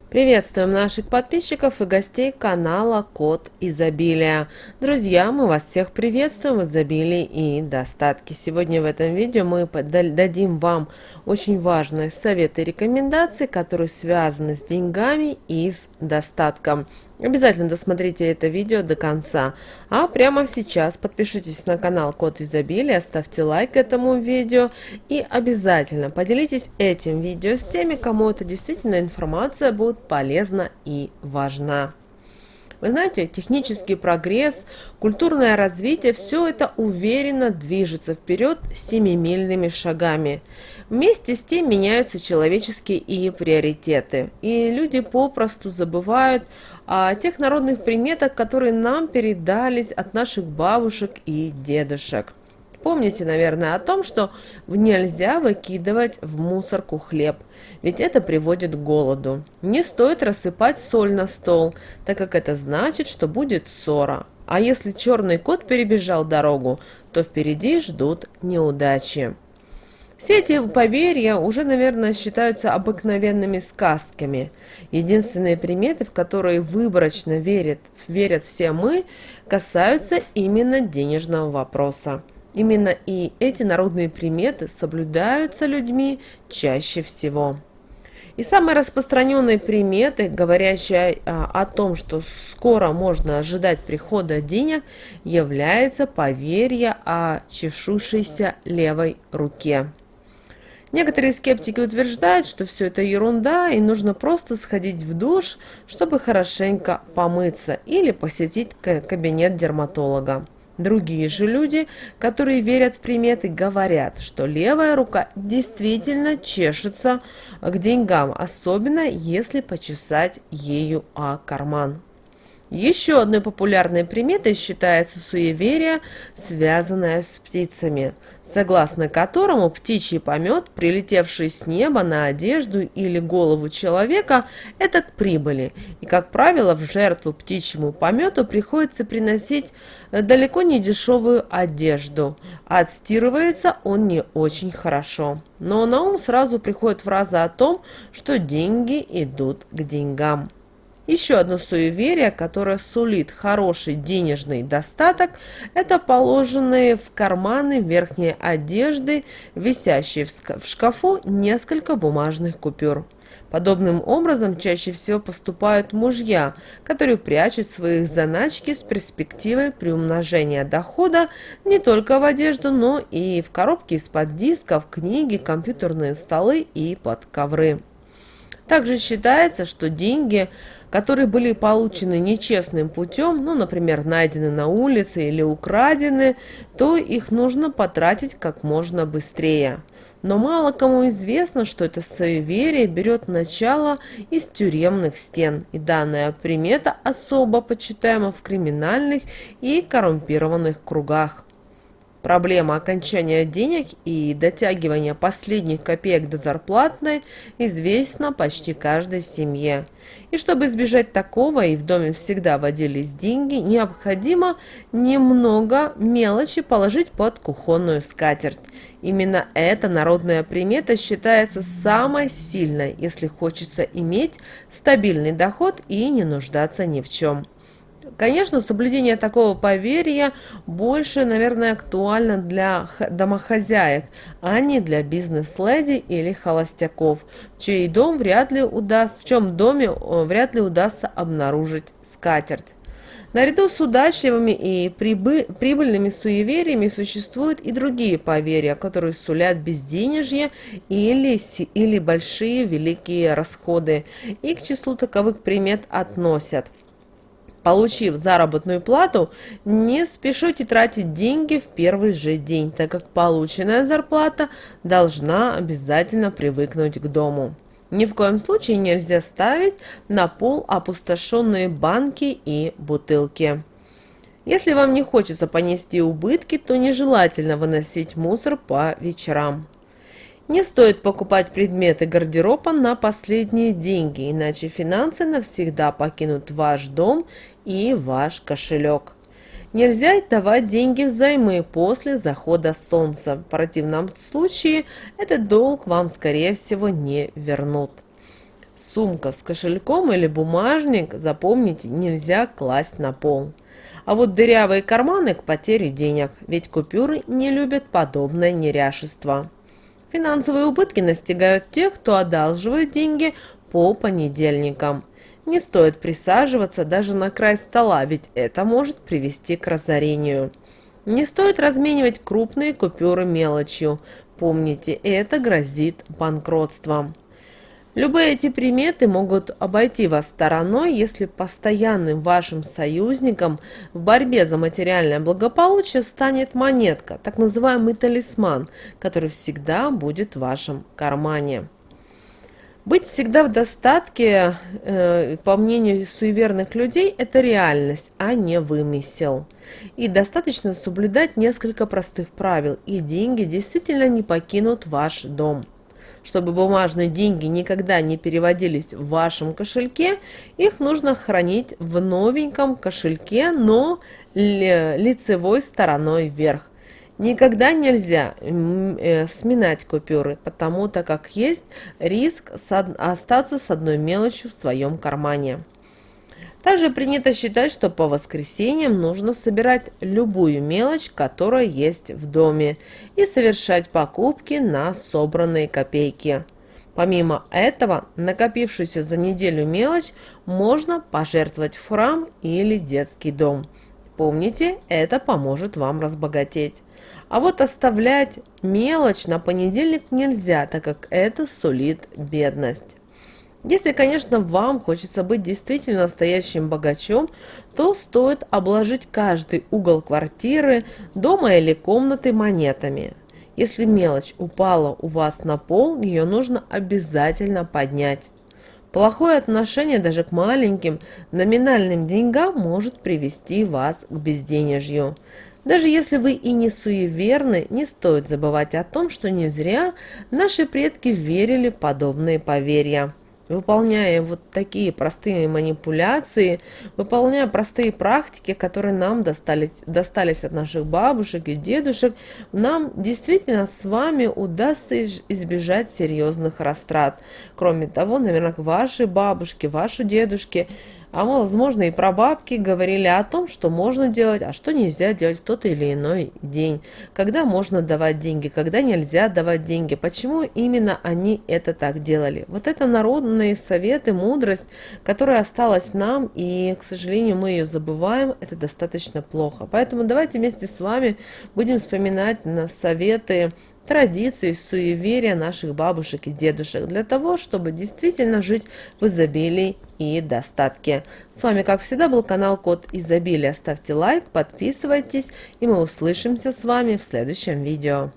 Приветствуем наших подписчиков и гостей канала Код Изобилия. Друзья, мы вас всех приветствуем в изобилии и достатке. Сегодня в этом видео мы дадим вам очень важные советы и рекомендации, которые связаны с деньгами и с достатком. Обязательно досмотрите это видео до конца. А прямо сейчас подпишитесь на канал Код Изобилия, ставьте лайк этому видео и обязательно поделитесь этим видео с теми, кому эта действительно информация будет полезна и важна. Вы знаете, технический прогресс, культурное развитие – все это уверенно движется вперед семимильными шагами. Вместе с тем меняются человеческие и приоритеты. И люди попросту забывают о тех народных приметах, которые нам передались от наших бабушек и дедушек. Помните, наверное, о том, что нельзя выкидывать в мусорку хлеб, ведь это приводит к голоду. Не стоит рассыпать соль на стол, так как это значит, что будет ссора. А если черный кот перебежал дорогу, то впереди ждут неудачи. Все эти поверья уже, наверное, считаются обыкновенными сказками. Единственные приметы, в которые выборочно верят все мы, касаются именно денежного вопроса. Именно и эти народные приметы соблюдаются людьми чаще всего. И самой распространенной приметой, говорящей о том, что скоро можно ожидать прихода денег, является поверье о чешущейся левой руке. Некоторые скептики утверждают, что все это ерунда и нужно просто сходить в душ, чтобы хорошенько помыться или посетить кабинет дерматолога. Другие же люди, которые верят в приметы, говорят, что левая рука действительно чешется к деньгам, особенно если почесать ею о карман. Еще одной популярной приметой считается суеверие, связанное с птицами, согласно которому птичий помет, прилетевший с неба на одежду или голову человека, это к прибыли. И, как правило, в жертву птичьему помету приходится приносить далеко не дешевую одежду, а отстирывается он не очень хорошо. Но на ум сразу приходит фраза о том, что деньги идут к деньгам. Еще одно суеверие, которое сулит хороший денежный достаток, это положенные в карманы верхней одежды, висящие в шкафу несколько бумажных купюр. Подобным образом чаще всего поступают мужья, которые прячут свои заначки с перспективой приумножения дохода не только в одежду, но и в коробки из-под дисков, книги, компьютерные столы и под ковры. Также считается, что деньги, которые были получены нечестным путем, например, найдены на улице или украдены, то их нужно потратить как можно быстрее. Но мало кому известно, что это суеверие берет начало из тюремных стен, и данная примета особо почитаема в криминальных и коррумпированных кругах. Проблема окончания денег и дотягивания последних копеек до зарплатной известна почти каждой семье. И чтобы избежать такого и в доме всегда водились деньги, необходимо немного мелочи положить под кухонную скатерть. Именно эта народная примета считается самой сильной, если хочется иметь стабильный доход и не нуждаться ни в чем. Конечно, соблюдение такого поверья больше, наверное, актуально для домохозяек, а не для бизнес-леди или холостяков, в чьем доме вряд ли удастся обнаружить скатерть. Наряду с удачливыми и прибыльными суевериями существуют и другие поверья, которые сулят безденежье или большие великие расходы, и к числу таковых примет относят: получив заработную плату, не спешите тратить деньги в первый же день, так как полученная зарплата должна обязательно привыкнуть к дому. Ни в коем случае нельзя ставить на пол опустошенные банки и бутылки. Если вам не хочется понести убытки, то нежелательно выносить мусор по вечерам. Не стоит покупать предметы гардероба на последние деньги, иначе финансы навсегда покинут ваш дом и ваш кошелек. Нельзя давать деньги взаймы после захода солнца. В противном случае этот долг вам, скорее всего, не вернут. Сумка с кошельком или бумажник, запомните, нельзя класть на пол. А вот дырявые карманы к потере денег, ведь купюры не любят подобное неряшество. Финансовые убытки настигают тех, кто одалживает деньги по понедельникам. Не стоит присаживаться даже на край стола, ведь это может привести к разорению. Не стоит разменивать крупные купюры мелочью. Помните, это грозит банкротством. Любые эти приметы могут обойти вас стороной, если постоянным вашим союзником в борьбе за материальное благополучие станет монетка, так называемый талисман, который всегда будет в вашем кармане. Быть всегда в достатке, по мнению суеверных людей, это реальность, а не вымысел. И достаточно соблюдать несколько простых правил, и деньги действительно не покинут ваш дом. Чтобы бумажные деньги никогда не переводились в вашем кошельке, их нужно хранить в новеньком кошельке, но лицевой стороной вверх. Никогда нельзя сминать купюры, потому-то как есть риск остаться с одной мелочью в своем кармане. Также принято считать, что по воскресеньям нужно собирать любую мелочь, которая есть в доме, и совершать покупки на собранные копейки. Помимо этого, накопившуюся за неделю мелочь можно пожертвовать в храм или детский дом. Помните, это поможет вам разбогатеть. А вот оставлять мелочь на понедельник нельзя, так как это сулит бедность. Если, конечно, вам хочется быть действительно настоящим богачом, то стоит обложить каждый угол квартиры, дома или комнаты монетами. Если мелочь упала у вас на пол, ее нужно обязательно поднять. Плохое отношение даже к маленьким номинальным деньгам может привести вас к безденежью. Даже если вы и не суеверны, не стоит забывать о том, что не зря наши предки верили в подобные поверья. Выполняя вот такие простые манипуляции, выполняя простые практики, которые нам достались от наших бабушек и дедушек, нам действительно с вами удастся избежать серьезных растрат. Кроме того, наверное, ваши бабушки, ваши дедушки, а возможно и прабабки говорили о том, что можно делать, а что нельзя делать в тот или иной день. Когда можно давать деньги, когда нельзя давать деньги. Почему именно они это так делали? Вот это народные советы, мудрость, которая осталась нам, и, к сожалению, мы ее забываем, это достаточно плохо. Поэтому давайте вместе с вами будем вспоминать на советы, традиции, суеверия наших бабушек и дедушек для того, чтобы действительно жить в изобилии и достатке. С вами, как всегда, был канал Код Изобилия. Ставьте лайк, подписывайтесь, и мы услышимся с вами в следующем видео.